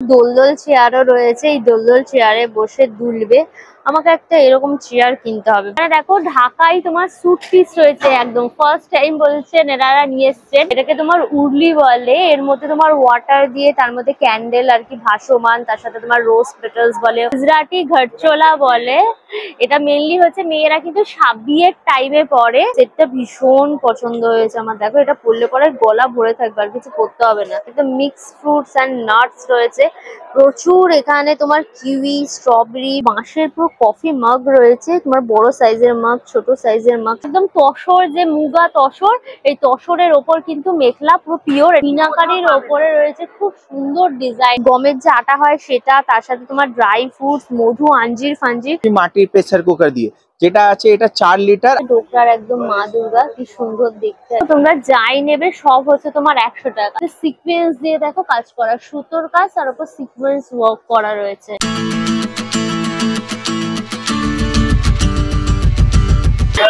দোলদোল চেয়ারও রয়েছে, এই দোলদোল চেয়ারে বসে দুলবে। আমাকে একটা এরকম চেয়ার কিনতে হবে। মানে দেখো ঢাকায় তোমার স্যুট পিস রয়েছে, একদম ফার্স্ট টাইম বলছেন এনারা নিয়ে এসছেন। এটাকে তোমার উর্লি বলে। এর মধ্যে তোমার ওয়াটার দিয়ে তার মধ্যে ক্যান্ডেল আর কি ভাসমান, তার সাথে তোমার রোজ পেটালস বলে, গুজরাটি ঘটচোলা বলে। এটা মেনলি হচ্ছে মেয়েরা কিন্তু বিয়ের টাইমে পরে। সেটটা ভীষণ পছন্দ হয়েছে আমার। দেখো এটা পরলে পরে গলা ভরে থাকবে, আর কিছু করতে হবে না। একদম মিক্স ফ্রুটস অ্যান্ড নাটস রয়েছে প্রচুর। এখানে তোমার কিউই, স্ট্রবেরি, বাঁশের পুরো কফি মাগ রয়েছে, তোমার বড় সাইজের মাগ, ছোট সাইজের মাগ। একদম তসর, যে মুগা তসর, এই তসরের ওপর কিন্তু মেখলা পুরো পিওর মিনাকারির ওপরে রয়েছে খুব সুন্দর ডিজাইন। গমের যে আটা হয় সেটা, তার সাথে তোমার ড্রাই ফ্রুটস, মধু, আঞ্জির ফাঞ্জির। মাটির প্রেসার কুকার দিয়ে যেটা আছে, এটা 4 লিটার। ডোকরার একদম মা দুর্গা, কি সুন্দর দেখতে। তোমরা যাই নেবে সব হচ্ছে তোমার 100 টাকা। সিকোয়েন্স দিয়ে দেখো কাজ করা, সুতোর কাজ, তার উপর সিকোয়েন্স ওয়ার্ক করা রয়েছে।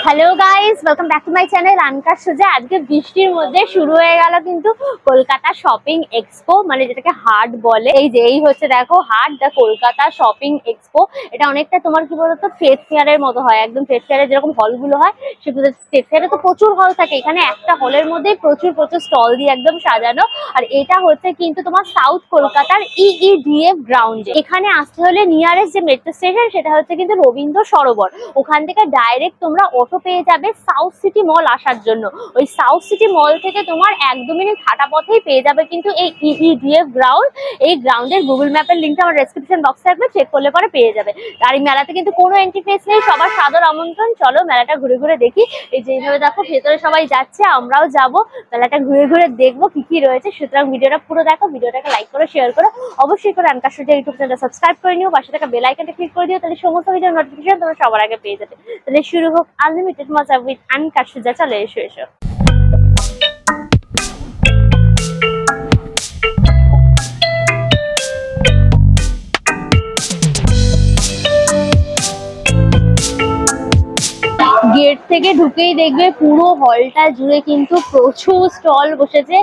Hello guys, welcome back to my channel আনকা সোজা। আজকে বৃষ্টির মধ্যে শুরু হয়ে গেল কিন্তু কলকাতা শপিং এক্সপো, মানে যেটাকে হাট বলে। এই হচ্ছে দেখো হাট, দা কলকাতা শপিং এক্সপো। এটা অনেকটা তোমার কি বলতো ট্রেড ফেয়ারের মতো হয়, একদম ট্রেড ফেয়ারের যেরকম হলগুলো হয় সেগুলো। ট্রেড ফেয়ারে তো প্রচুর হল থাকে, এখানে একটা হলের মধ্যেই প্রচুর প্রচুর স্টল দিয়ে একদম সাজানো। আর এটা হচ্ছে কিন্তু তোমার সাউথ কলকাতার EEDF গ্রাউন্ডে। এখানে আসতে হলে নিয়ারেস্ট যে মেট্রো স্টেশন সেটা হচ্ছে কিন্তু রবীন্দ্র সরোবর। ওখান থেকে ডাইরেক্ট তোমরা অটো পেয়ে যাবে সাউথ সিটি মল আসার জন্য। ওই সাউথ সিটি মল থেকে তোমার 1-2 মিনিট হাঁটা পথেই পেয়ে যাবে কিন্তু এই EEDF গ্রাউন্ড। এই গ্রাউন্ডের গুগল ম্যাপের লিঙ্কটা আমার ডেসক্রিপশন বক্সে থাকবে, চেক করলে পরে পেয়ে যাবে। আর এই মেলাতে কিন্তু কোনো এন্ট্রি ফিস নেই, সবার সাদর আমন্ত্রণ। চলো মেলাটা ঘুরে ঘুরে দেখি। এই যে এইভাবে দেখো ভেতরে সবাই যাচ্ছে, আমরাও যাব। মেলাটা ঘুরে ঘুরে দেখবো কি কি রয়েছে। সুতরাং ভিডিওটা পুরো দেখো, ভিডিওটাকে লাইক করো, শেয়ার করো, অবশ্যই করে আনকা সোজা ইউটিউব চ্যানেলটা সাবস্ক্রাইব করে নিও, পাশে থাকা বেল আইকনটা ক্লিক করে দিও, তাহলে সমস্ত ভিডিওর নোটিফিকেশন তোমরা সবার আগে পেয়ে যাবে। তাহলে শুরু হোক আনলিমিটেড মজা উইথ আনকা সোজা। চলে এসো। গেট থেকে ঢুকেই দেখবে পুরো হলটা জুড়ে কিন্তু প্রচুর স্টল বসেছে।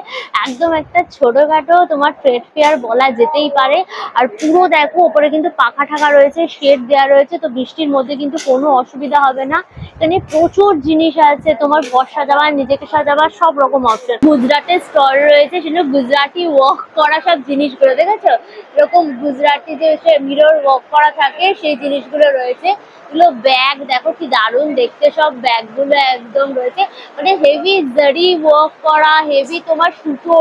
একদম একটা ছোটখাটো তোমার ট্রেড ফেয়ার বলা যেতেই পারে। আর পুরো দেখো ওপরে কিন্তু পাখা ঠাকা রয়েছে, শেড দেওয়া রয়েছে, তো বৃষ্টির মধ্যে কিন্তু কোনো অসুবিধা হবে না। এখানে প্রচুর জিনিস আছে, তোমার ঘর সাজাবার, নিজেকে সাজাবার সব রকম অপশন। গুজরাটের স্টল রয়েছে, সেটা গুজরাটি ওয়ার্ক করা সব জিনিসগুলো দেখেছো, এরকম গুজরাটি যে মিরর ওয়ার্ক করা থাকে সেই জিনিসগুলো রয়েছে। এগুলো ব্যাগ দেখো কি দারুণ দেখতে, সব ব্যাগ গুলো একদম রয়েছে, মানে হেভি জারি ওয়ার্ক করা, হেভি তোমার সুতো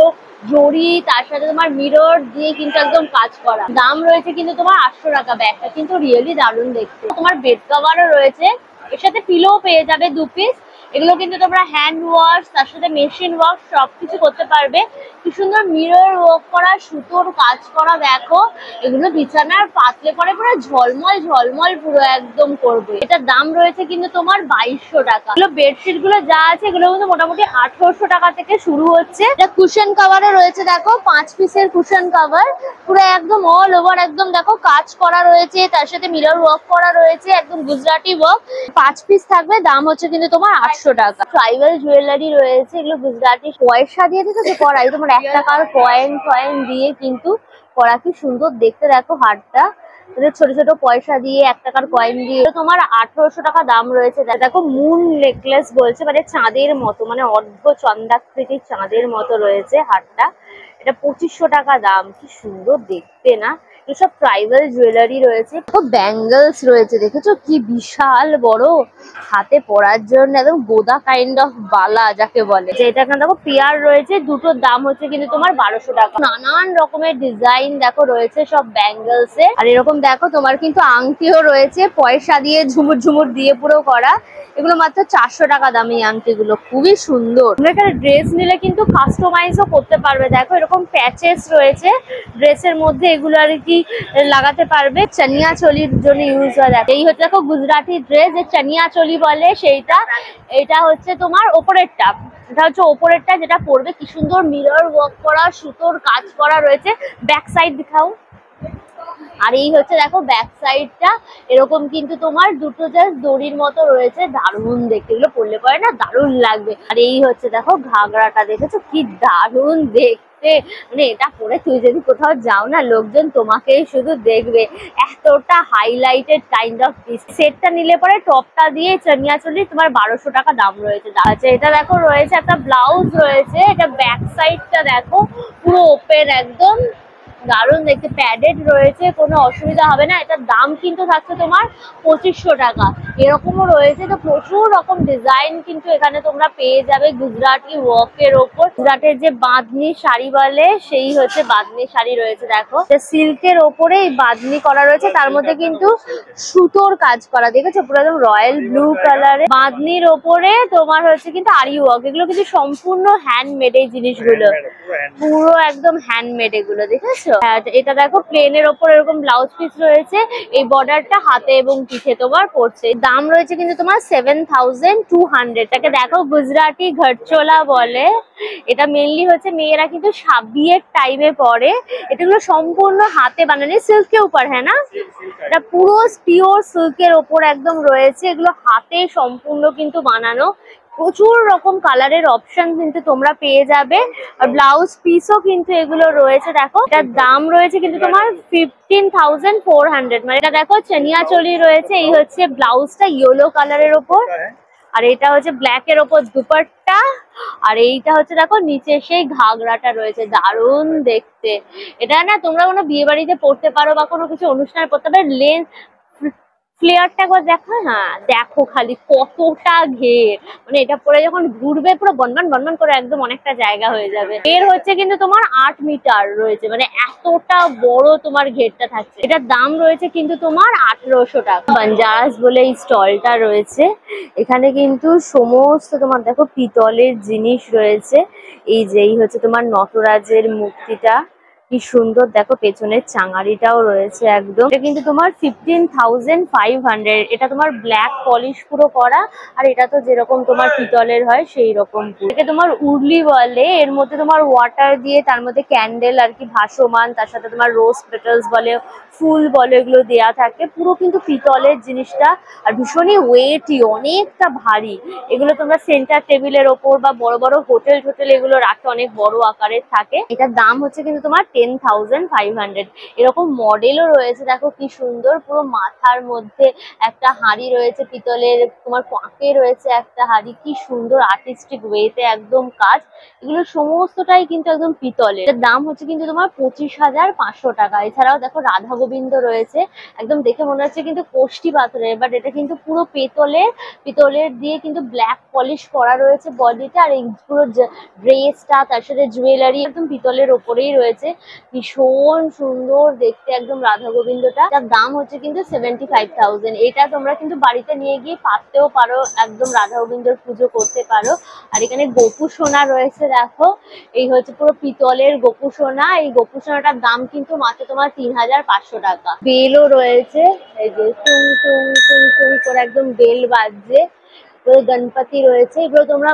জড়ি, তার সাথে তোমার মিরর দিয়ে কিন্তু একদম কাজ করা। দাম রয়েছে কিন্তু তোমার 800 টাকা। ব্যাগটা কিন্তু রিয়েলি দারুণ দেখতে। তোমার বেড কভারও রয়েছে, এর সাথে পিলো পেয়ে যাবে 2 পিস। এগুলো কিন্তু তোমরা হ্যান্ড ওয়াশ, তার সাথে মেশিন ওয়াশ সবকিছু করতে পারবে। কি সুন্দর মিরর ওয়ার্ক করা, সুতোর কাজ করা দেখো। এগুলো বিছানার পাতলে পরে পুরো ঝলমল ঝলমল পুরো একদম করবে। এটার দাম রয়েছে কিন্তু তোমার 2200 টাকা। এগুলো বেডশিট গুলো যা আছে এগুলো কিন্তু মোটামুটি 1800 টাকা থেকে শুরু হচ্ছে। এটা কুশন কাভারও রয়েছে দেখো, 5 পিসের কুশন কাভার, পুরো একদম অল ওভার একদম দেখো কাজ করা রয়েছে, তার সাথে মিরর ওয়ার্ক করা রয়েছে, একদম গুজরাটি ওয়ার্ক। 5 পিস থাকবে, দাম হচ্ছে কিন্তু তোমার 800 টাকা। ট্রাইবাল জুয়েলারি রয়েছে, এগুলো গুজরাটি পয়সা দিয়ে দিতে করাই, তোমার 1 টাকার কয়েন দিয়ে কিন্তু করা। কি সুন্দর দেখতে দেখো হারটা, ছোট ছোট পয়সা দিয়ে 1 টাকার কয়েন দিয়ে তোমার 1800 টাকা দাম রয়েছে। দেখো মুন নেকলেস বলছে, মানে চাঁদের মতো, মানে অর্ধ চন্দ্রাকৃতির চাঁদের মতো রয়েছে হারটা। এটা 2500 টাকা দাম। কি সুন্দর দেখতে না। এসব ট্রাইবাল জুয়েলারি রয়েছে, ব্যাঙ্গলস রয়েছে, দেখেছো কি বিশাল বড়, হাতে পরার জন্য একদম গোদা কাইন্ড অফ বালা যাকে বলে। এটা এখানে দেখো পেয়ার রয়েছে, দুটোর দাম হচ্ছে কিন্তু তোমার 1200 টাকা। নানান রকমের ডিজাইন দেখো রয়েছে সব ব্যাঙ্গলস এর। আর এরকম দেখো তোমার কিন্তু আংটিও রয়েছে, পয়সা দিয়ে ঝুমুর ঝুমুর দিয়ে পুরো করা। এগুলো মাত্র 400 টাকা দাম। এই আংটিগুলো খুবই সুন্দর। তোমরা এখানে ড্রেস নিলে কিন্তু কাস্টমাইজও করতে পারবে। দেখো এরকম প্যাচেস রয়েছে ড্রেসের মধ্যে, এগুলো আর কি লাগাতে পারবে। চানিয়া চলির জন্য ইউজ হয়। এই হচ্ছে দেখো গুজরাটি ড্রেস, যে চানিয়া চলি বলে সেইটা। এটা হচ্ছে তোমার ওপরেরটা, এটা হচ্ছে ওপরেরটা যেটা পরবে। কি সুন্দর মিরর ওয়ার্ক করা, সুতোর কাজ করা রয়েছে। ব্যাক সাইড দেখাও। আর এই হচ্ছে দেখো ব্যাক সাইডটা, এরকম কিন্তু তোমার দুটো জাস্ট দড়ির মতো রয়েছে, দারুণ দেখতে। এগুলো পরলে পরে না দারুণ লাগবে। আর এই হচ্ছে দেখো ঘাগরাটা, দেখেছো কি দারুণ দেখতে। বাপরে, মানে এটা পরে তুই যদি কোথাও যাও না, লোকজন তোমাকেই শুধু দেখবে, এতটা হাইলাইটেড কাইন্ড অফ পিস। সেটটা নিলে পরে টপটা দিয়ে চানিয়া চলি তোমার 1200 টাকা দাম রয়েছে। আচ্ছা, এটা দেখো রয়েছে একটা ব্লাউজ রয়েছে, এটা ব্যাক সাইডটা দেখো পুরো ওপেন, একদম দারুণ দেখতে, প্যাডেড রয়েছে, কোনো অসুবিধা হবে না। এটার দাম কিন্তু থাকছে তোমার 2500 টাকা। এরকমও রয়েছে, তো প্রচুর রকম ডিজাইন কিন্তু এখানে তোমরা পেয়ে যাবে গুজরাটি ওয়ার্কের ওপর। গুজরাটের যে বাঁধনি শাড়ি বলে, সেই হচ্ছে বাঁধনি শাড়ি রয়েছে। দেখো সিল্কের ওপরে এই বাঁধনি করা রয়েছে, তার মধ্যে কিন্তু সুতোর কাজ করা, দেখেছো পুরো একদম রয়্যাল ব্লু কালারে বাঁধনির ওপরে তোমার হচ্ছে কিন্তু আরি ওয়ার্ক। এগুলো কিন্তু সম্পূর্ণ হ্যান্ডমেড, এই জিনিসগুলো পুরো একদম হ্যান্ডমেড এগুলো, দেখেছো? এটা দেখো প্লেনের ওপর এরকম ব্লাউজ পিস রয়েছে, এই বর্ডারটা হাতে এবং পিঠে তোমার পড়ছে। দাম রয়েছে কিন্তু তোমার 7200 টাকা। দেখো গুজরাটি ঘটচোলা বলে, এটা মেনলি হচ্ছে মেয়েরা কিন্তু বিয়ের টাইমে পরে। এটাগুলো সম্পূর্ণ হাতে বানানো, সিল্কের উপর, হ্যাঁ না, এটা পুরো পিওর সিল্কের ওপর একদম রয়েছে। এগুলো হাতে সম্পূর্ণ কিন্তু বানানো, প্রচুর রকম কালারের অপশন কিন্তু তোমরা পেয়ে যাবে। আর ব্লাউজ পিসও কিন্তু এগুলো রয়েছে। দেখো এটার দাম রয়েছে কিন্তু তোমার 15400, মানে এটা দেখো চানিয়া চলি রয়েছে। এই হচ্ছে ব্লাউজটা ইয়েলো কালারের ওপর, আর এটা হচ্ছে ব্ল্যাক এর ওপর দুপাট্টা, আর এইটা হচ্ছে দেখো নিচে সেই ঘাগরাটা রয়েছে, দারুণ দেখতে। এটা না তোমরা কোনো বিয়ে বাড়িতে পড়তে পারো বা কোনো কিছু অনুষ্ঠানে পড়তে পারো। লেন্স ফ্লেয়ারটা একবার দেখো, হ্যাঁ দেখো খালি কতটা ঘের, মানে এটা পরে যখন ঘুরবে পুরো বনবন বনবন করে একদম অনেকটা জায়গা হয়ে যাবে। এর হচ্ছে কিন্তু তোমার 8 মিটার রয়েছে, মানে এতটা বড় তোমার ঘেরটা থাকছে। এটার দাম রয়েছে কিন্তু তোমার 1800 টাকা। বাঞ্জারাস বলে এই স্টলটা রয়েছে, এখানে কিন্তু সমস্ত তোমার দেখো পিতলের জিনিস রয়েছে। এই হচ্ছে তোমার নটরাজের মূর্তিটা, কি সুন্দর দেখো, পেছনের চাঙারিটাও রয়েছে একদম। এটা কিন্তু তোমার 15500। এটা তোমার ব্ল্যাক পলিশ পুরো করা, আর এটা তো যেরকম তোমার পিতলের হয় সেই রকম। এটাকে তোমার উর্লি বলে, এর মধ্যে তোমার ওয়াটার দিয়ে তার মধ্যে ক্যান্ডেল আর কি ভাসমান, তার সাথে তোমার রোজ পেটালস বলে, ফুল বলে, এগুলো দেয়া থাকে। পুরো কিন্তু পিতলের জিনিসটা, আর ভীষণই ওয়েটি, অনেকটা ভারী। এগুলো তোমরা সেন্টার টেবিলের ওপর বা বড় বড় হোটেল এগুলো রাখে, অনেক বড় আকারের থাকে। এটার দাম হচ্ছে কিন্তু তোমার 10500। এরকম মডেলও রয়েছে, দেখো কি সুন্দর, পুরো মাথার মধ্যে একটা হাঁড়ি রয়েছে পিতলের, তোমার পাঁকে রয়েছে একটা হাঁড়ি, কি সুন্দর আর্টিস্টিক ওয়েতে একদম কাজ। এগুলো সমস্তটাই কিন্তু একদম পিতলের। এর দাম হচ্ছে কিন্তু তোমার 25500 টাকা। এছাড়াও দেখো রাধা গোবিন্দ রয়েছে, একদম দেখে মনে হচ্ছে কিন্তু কোষ্টি পাথরের, বাট এটা কিন্তু পুরো পিতলের দিয়ে কিন্তু ব্ল্যাক পলিশ করা রয়েছে বডিটা, আর এই পুরো ড্রেসটা তার সাথে জুয়েলারি একদম পিতলের ওপরেই রয়েছে। ভীষণ সুন্দর দেখতে একদম রাধা গোবিন্দটা। তার দাম হচ্ছে কিন্তু 75000। এটা তোমরা কিন্তু বাড়িতে নিয়ে গিয়ে পাততেও পারো, একদম রাধা গোবিন্দর পুজো করতে পারো। আর এখানে গোপু সোনা রয়েছে, দেখো এই হচ্ছে পুরো পিতলের গোপু সোনা। এই গোপু সোনাটার দাম কিন্তু মাত্র তোমার 3500 টাকা। বেলও রয়েছে, এই যে টুং টুং টুং টুং করে একদম বেল বাজছে। গণপতি রয়েছে, এগুলো তোমরা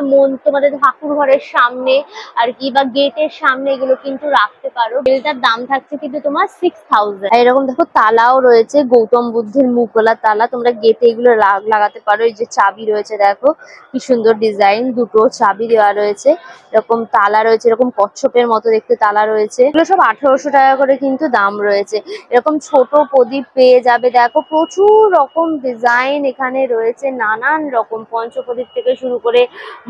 তোমাদের ঠাকুর ঘরের সামনে আর কি বা গেটের সামনে এগুলো কিন্তু রাখতে পারো। বেলটার দাম থাকছে কিন্তু তোমার 6000। এরকম দেখো তালাও রয়েছে, গৌতম বুদ্ধের মুখগোলা তালা, তোমরা গেটে এগুলো লাগাতে পারো। এই যে চাবি রয়েছে, দেখো কি সুন্দর ডিজাইন, দুটো চাবি দেওয়া রয়েছে। এরকম তালা রয়েছে, এরকম কচ্ছপের মতো দেখতে তালা রয়েছে। এগুলো সব 1800 টাকা করে কিন্তু দাম রয়েছে। এরকম ছোট প্রদীপ পেয়ে যাবে, দেখো প্রচুর রকম ডিজাইন এখানে রয়েছে, নানান রকম পঞ্চপ্রদীপ থেকে শুরু করে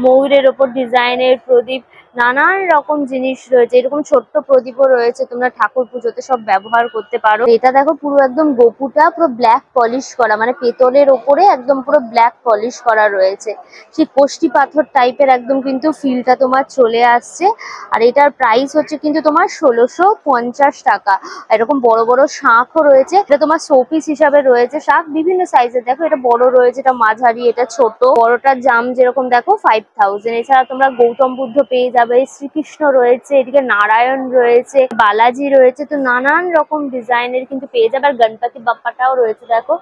ময়ূরের ওপর ডিজাইনের প্রদীপ, নানান রকম জিনিস রয়েছে। এরকম ছোট্ট প্রদীপও রয়েছে, তোমরা ঠাকুর পুজোতে সব ব্যবহার করতে পারো। এটা দেখো পুরো একদম গোপুটা পুরো ব্ল্যাক পলিশ করা, মানে পেতলের ওপরে একদম পুরো ব্ল্যাক পলিশ করা রয়েছে। সেই কোষ্টি পাথর টাইপের একদম কিন্তু ফিলটা তোমার চলে আসছে। আর এটার প্রাইস হচ্ছে কিন্তু তোমার 1650 টাকা। এরকম বড় বড় শাঁখও রয়েছে, এটা তোমার শোপিস হিসাবে রয়েছে। শাঁখ বিভিন্ন সাইজের, দেখো এটা বড় রয়েছে, এটা মাঝারি, এটা ছোট। বড়টার দাম যেরকম দেখো 5000। এছাড়া তোমরা গৌতম বুদ্ধ পেয়ে যাবে, শ্রীকৃষ্ণ রয়েছে, এদিকে নারায়ণ রয়েছে, বালাজি রয়েছে, তো নানান রকম ডিজাইনের কিন্তু পেয়ে যাবে। আর গণপতি বাপ্পাটাও রয়েছে, দেখো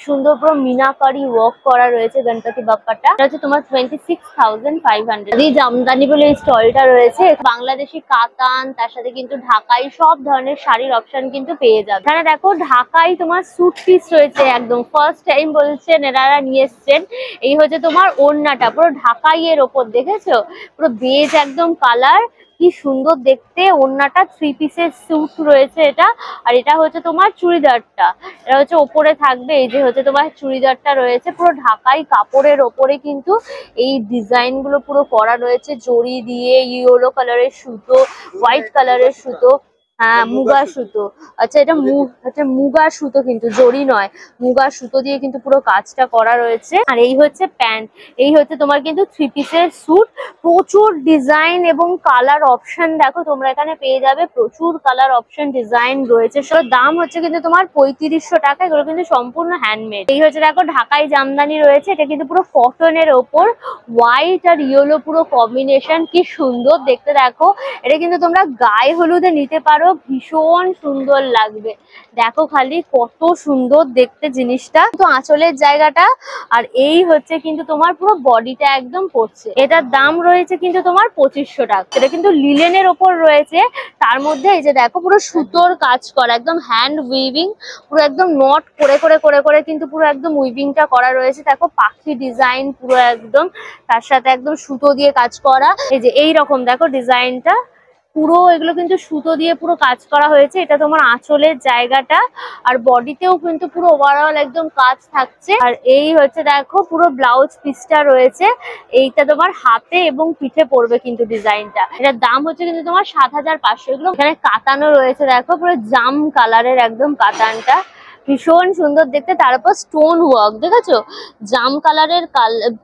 সুন্দর পুরো মিনাকারি ওয়ার্ক করা রয়েছে গণপতি বাপ্পাটা। এটা হচ্ছে তোমার 26500। এই জামদানি বলে এই স্টলটা রয়েছে, বাংলাদেশি কাতান, তার সাথে কিন্তু ঢাকাই সব ধরনের শাড়ির অপশন কিন্তু পেয়ে যাবে। এখানে দেখো ঢাকাই তোমার স্যুট পিস রয়েছে, একদম ফার্স্ট টাইম বলছেন এনারা নিয়ে এসছেন। এই হচ্ছে তোমার ওড়নাটা পুরো ঢাকাইয়ের ওপর, দেখেছো পুরো বেজ একদম কালার, কি সুন্দর দেখতে। ওড়নাটা 3 পিসের স্যুট রয়েছে এটা। আর এটা হচ্ছে তোমার চুড়িদারটা, এটা হচ্ছে ওপরে থাকবে। এই যে হচ্ছে তোমার চুড়িদারটা রয়েছে পুরো ঢাকাই কাপড়ের ওপরে কিন্তু এই ডিজাইন গুলো পুরো করা রয়েছে জড়ি দিয়ে, ইয়েলো কালারের সুতো, হোয়াইট কালারের সুতো, হ্যাঁ মুগা সুতো। আচ্ছা এটা মুগা সুতো, কিন্তু জড়ি নয়, মুগা সুতো দিয়ে কিন্তু পুরো কাজটা করা রয়েছে। আর এই হচ্ছে প্যান্ট, এই হচ্ছে তোমার কিন্তু 3 পিসের স্যুট। প্রচুর ডিজাইন এবং কালার অপশন দেখো তোমরা এখানে পেয়ে যাবে, প্রচুর কালার অপশন ডিজাইন রয়েছে। সব দাম হচ্ছে কিন্তু তোমার 3500 টাকা, এগুলো কিন্তু সম্পূর্ণ হ্যান্ডমেড। এই হচ্ছে দেখো ঢাকাই জামদানি রয়েছে, এটা কিন্তু পুরো কটনের ওপর হোয়াইট আর ইয়েলো পুরো কম্বিনেশন, কি সুন্দর দেখতে দেখো। এটা কিন্তু তোমরা গায়ে হলুদে নিতে পারো, ভীষণ সুন্দর লাগবে। দেখো খালি কত সুন্দর দেখতে জিনিসটা, তো আঁচলের জায়গাটা। আর এই হচ্ছে কিন্তু তোমার পুরো বডিটা একদম পড়ছে। এটার দাম রয়েছে কিন্তু তোমার 2500 টাকা। এটা কিন্তু লিলেনের ওপর রয়েছে, তার মধ্যে এই যে দেখো পুরো সুতোর কাজ করা, একদম হ্যান্ড উইভিং, পুরো একদম নট করে করে করে করে কিন্তু পুরো একদম উইভিংটা করা রয়েছে। দেখো পাখি ডিজাইন পুরো একদম, তার সাথে একদম সুতো দিয়ে কাজ করা। এই যে এইরকম দেখো ডিজাইনটা পুরো, এগুলো কিন্তু সুতো দিয়ে পুরো কাজ করা হয়েছে। এটা তোমার আঁচলের জায়গাটা, আর বডিতেও কিন্তু পুরো ওভারঅল একদম কাজ থাকছে। আর এই হচ্ছে দেখো পুরো ব্লাউজ পিসটা রয়েছে, এইটা তোমার হাতে এবং পিঠে পড়বে কিন্তু ডিজাইনটা। এটার দাম হচ্ছে কিন্তু তোমার 7500। এগুলো এখানে কাতানো রয়েছে, দেখো পুরো জাম কালারের একদম কাতানটা, ভীষণ সুন্দর দেখতে। তার উপর স্টোন ওয়ার্ক, দেখেছো জাম কালারের